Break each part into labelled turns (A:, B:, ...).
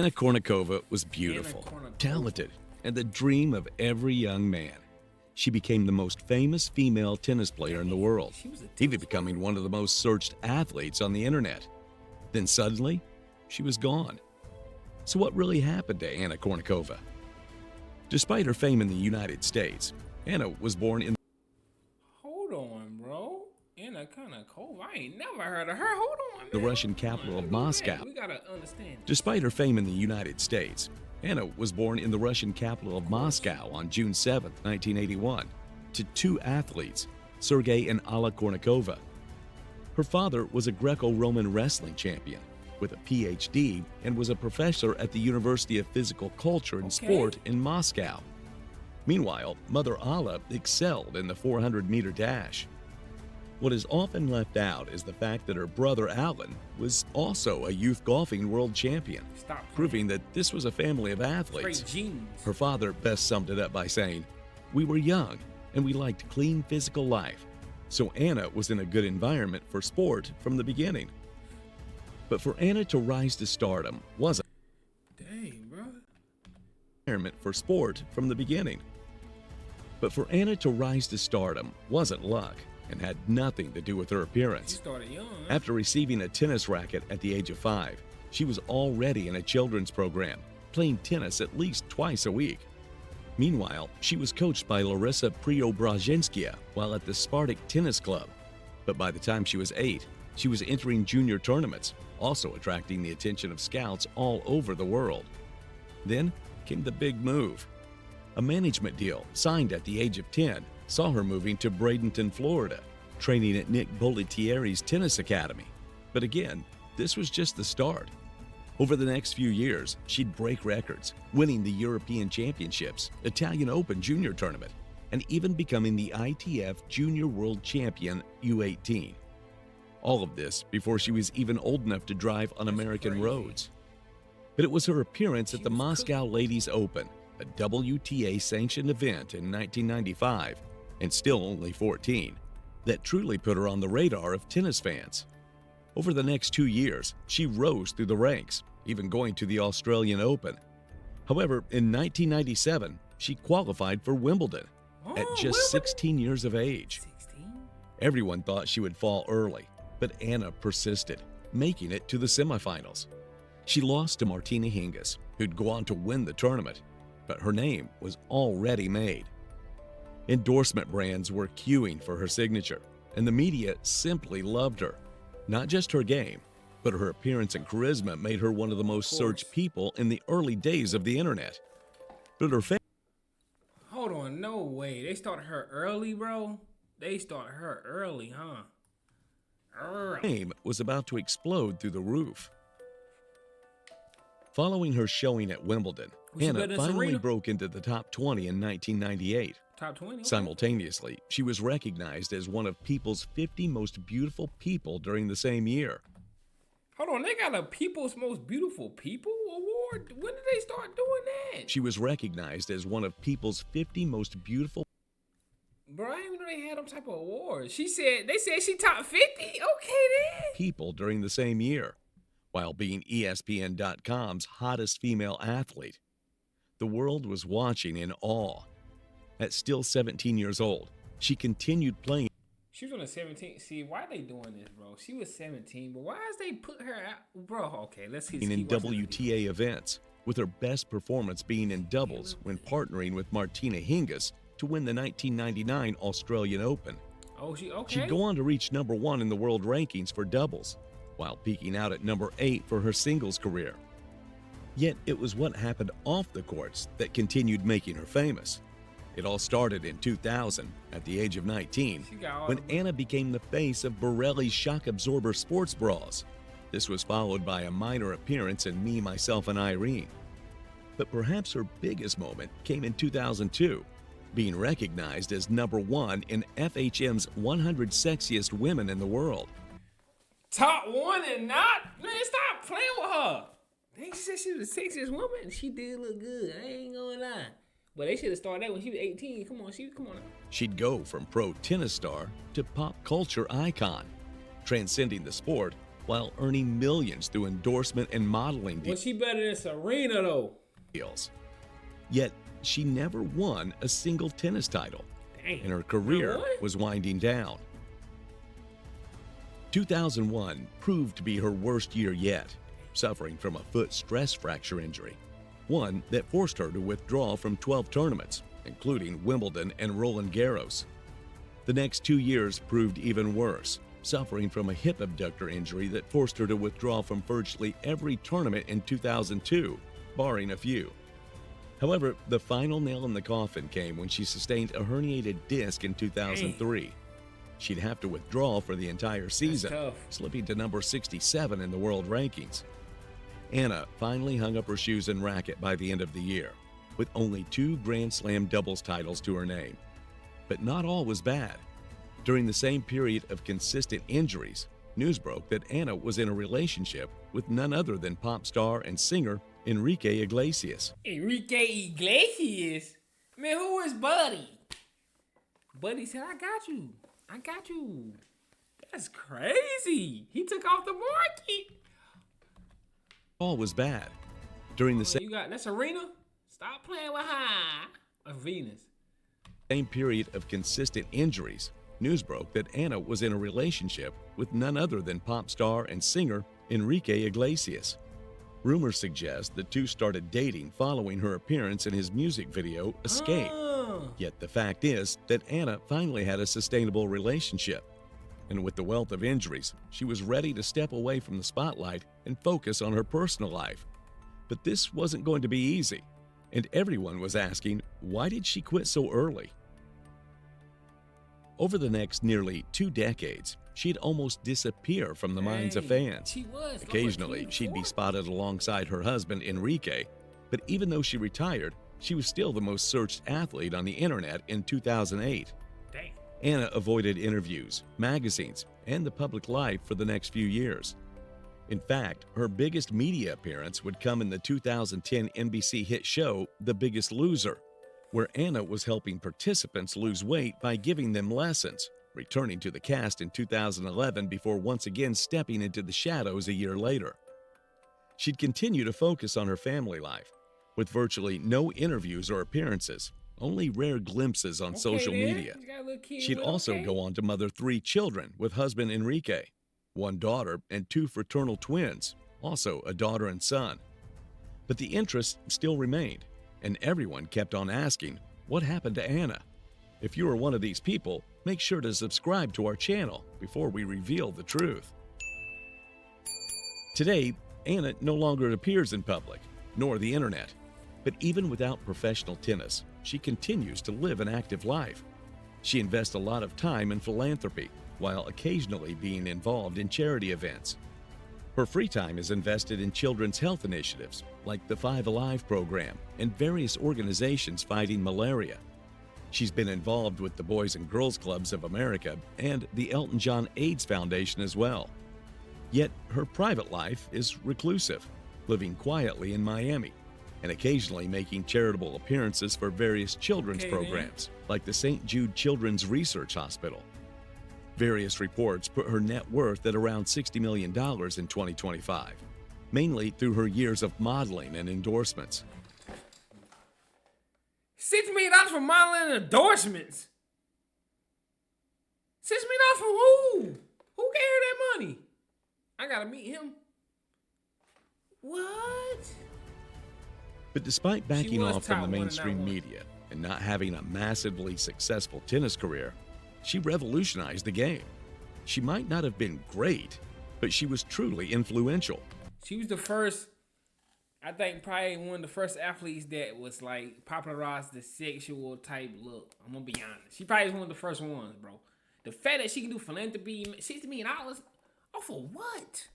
A: Anna Kournikova was beautiful, talented, and the dream of every young man. She became the most famous female tennis player in the world, even becoming one of the most searched athletes on the internet. Then suddenly, she was gone. So what really happened to Anna Kournikova? Despite her fame in the United States, Anna was born in
B: Hold on, bro. Anna Kournikova. I ain't never heard of her. Hold on, man.
A: the Russian capital of Moscow.
B: We gotta understand.
A: Despite her fame in the United States, Anna was born in the Russian capital of Moscow on June 7, 1981, to two athletes, Sergei and Alla Kournikova. Her father was a Greco-Roman wrestling champion with a PhD and was a professor at the University of Physical Culture and Sport in Moscow. Meanwhile, Mother Alla excelled in the 400-meter dash. What is often left out is the fact that her brother Alan was also a youth golfing world champion, proving that this was a family of athletes. Her father best summed it up by saying, "We were young and we liked clean physical life, so Anna was in a good environment for sport from the beginning." But for Anna to rise to stardom wasn't environment for sport from the beginning. But for Anna to rise to stardom wasn't luck and had nothing to do with her appearance.
B: She started young.
A: After receiving a tennis racket at the age of 5, she was already in a children's program, playing tennis at least twice a week. Meanwhile, she was coached by Larissa Preobrazhenskaya while at the Spartak Tennis Club. But by the time she was 8, she was entering junior tournaments, also attracting the attention of scouts all over the world. Then came the big move. A management deal signed at the age of 10 saw her moving to Bradenton, Florida, training at Nick Bollettieri's tennis academy. But again, this was just the start. Over the next few years, she'd break records, winning the European Championships, Italian Open Junior Tournament, and even becoming the ITF Junior World Champion U18. All of this before she was even old enough to drive on American roads. But it was her appearance at the Moscow Ladies Open, a WTA-sanctioned event in 1995, and still only 14, that truly put her on the radar of tennis fans. Over the next 2 years, she rose through the ranks, even going to the Australian Open. However, in 1997, she qualified for Wimbledon at just 16 years of age. Everyone thought she would fall early, but Anna persisted, making it to the semifinals. She lost to Martina Hingis, who'd go on to win the tournament, but her name was already made. Endorsement brands were queuing for her signature, and the media simply loved her. Not just her game, but her appearance and charisma made her one of the most searched people in the early days of the internet. But her
B: Hold on, no way. They started her early, bro? They started her early, huh?
A: fame was about to explode through the roof. Following her showing at Wimbledon, Anna finally broke into the top 20 in 1998.
B: Top 20?
A: Simultaneously, she was recognized as one of People's 50 Most Beautiful People during the same year.
B: Hold on, they got a People's Most Beautiful People award? When did they start doing that?
A: She was recognized as one of People's 50 Most Beautiful.
B: Bro, I didn't even know they had them type of awards. They said she top 50? Okay then.
A: People during the same year, while being ESPN.com's hottest female athlete. The world was watching in awe. At still 17 years old, she continued playing.
B: She was on a 17. See, why are they doing this, bro? She was 17, but why is they put her out? Bro, okay, let's keep
A: in WTA events, with her best performance being in doubles when partnering with Martina Hingis to win the 1999 Australian Open.
B: Oh, okay.
A: She'd go on to reach number 1 in the world rankings for doubles, while peaking out at number 8 for her singles career. Yet it was what happened off the courts that continued making her famous. It all started in 2000, at the age of 19, when Anna became the face of Borelli's shock absorber sports bras. This was followed by a minor appearance in Me, Myself, and Irene. But perhaps her biggest moment came in 2002, being recognized as number 1 in FHM's 100 Sexiest Women in the World.
B: Top 1 and not? Man, stop playing with her. They said she was the sexiest woman. She did look good. I ain't gonna lie. But they should have started that when she was 18. Come on.
A: She'd go from pro tennis star to pop culture icon, transcending the sport while earning millions through endorsement and modeling
B: Was she better than Serena though?
A: deals. Yet, she never won a single tennis title,
B: Damn.
A: and her career
B: Really?
A: was winding down. 2001 proved to be her worst year yet, suffering from a foot stress fracture injury, one that forced her to withdraw from 12 tournaments, including Wimbledon and Roland Garros. The next 2 years proved even worse, suffering from a hip abductor injury that forced her to withdraw from virtually every tournament in 2002, barring a few. However, the final nail in the coffin came when she sustained a herniated disc in 2003. She'd have to withdraw for the entire season,
B: tough.
A: slipping to number 67 in the world rankings. Anna finally hung up her shoes and racket by the end of the year, with only 2 Grand Slam doubles titles to her name. But not all was bad. During the same period of consistent injuries, news broke that Anna was in a relationship with none other than pop star and singer Enrique Iglesias.
B: Enrique Iglesias? Man, who is Buddy? Buddy said, I got you. I got you. That's crazy. He took off the market.
A: All was bad. During the
B: You got that's Serena? Stop playing with her. Or Venus.
A: same period of consistent injuries, news broke that Anna was in a relationship with none other than pop star and singer Enrique Iglesias. Rumors suggest the two started dating following her appearance in his music video, Escape. Yet the fact is that Anna finally had a sustainable relationship. And with the wealth of injuries, she was ready to step away from the spotlight and focus on her personal life. But this wasn't going to be easy, and everyone was asking, why did she quit so early? Over the next nearly 2 decades, she'd almost disappear from the minds of fans.
B: She was.
A: Occasionally, she'd be spotted alongside her husband, Enrique, but even though she retired, she was still the most searched athlete on the internet in 2008.
B: Dang.
A: Anna avoided interviews, magazines, and the public life for the next few years. In fact, her biggest media appearance would come in the 2010 NBC hit show, The Biggest Loser, where Anna was helping participants lose weight by giving them lessons, returning to the cast in 2011 before once again stepping into the shadows a year later. She'd continue to focus on her family life, with virtually no interviews or appearances, only rare glimpses on social media. She'd also go on to mother 3 children with husband Enrique, 1 daughter and 2 fraternal twins, also a daughter and son. But the interest still remained, and everyone kept on asking, what happened to Anna? If you are one of these people, make sure to subscribe to our channel before we reveal the truth. Today, Anna no longer appears in public, nor the internet. But even without professional tennis, she continues to live an active life. She invests a lot of time in philanthropy, while occasionally being involved in charity events. Her free time is invested in children's health initiatives, like the 5 Alive program and various organizations fighting malaria. She's been involved with the Boys and Girls Clubs of America and the Elton John AIDS Foundation as well. Yet her private life is reclusive, living quietly in Miami, and occasionally making charitable appearances for various children's programs, like the St. Jude Children's Research Hospital. Various reports put her net worth at around $60 million in 2025, mainly through her years of modeling and endorsements.
B: $6 million for modeling and endorsements. $6 million from who? Who gave her that money? I gotta meet him. What?
A: But despite backing
B: was
A: off from
B: top
A: the
B: one in that
A: mainstream
B: one.
A: media and not having a massively successful tennis career, she revolutionized the game. She might not have been great, but she was truly influential.
B: She was the first, I think probably one of the first athletes that was like popularized the sexual type look. I'm gonna be honest. She probably was one of the first ones, bro. The fact that she can do philanthropy, $60 million, off of what?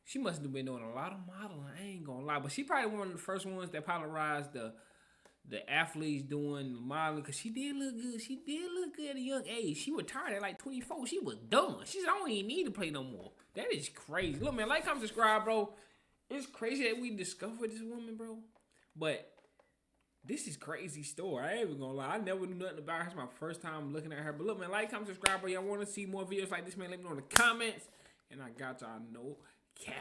B: She must have been doing a lot of modeling. I ain't gonna lie, but she probably one of the first ones that popularized the athletes doing modeling, because she did look good. She did look good at a young age. She retired at like 24. She was done. She said, I don't even need to play no more. That is crazy. Look, man, like, comment, subscribe, bro. It's crazy that we discovered this woman, bro. But this is crazy story. I ain't even gonna lie. I never knew nothing about her. It's my first time looking at her. But look, man, like, comment, subscribe, bro. Y'all want to see more videos like this, man? Let me know in the comments. and I got y'all no cap.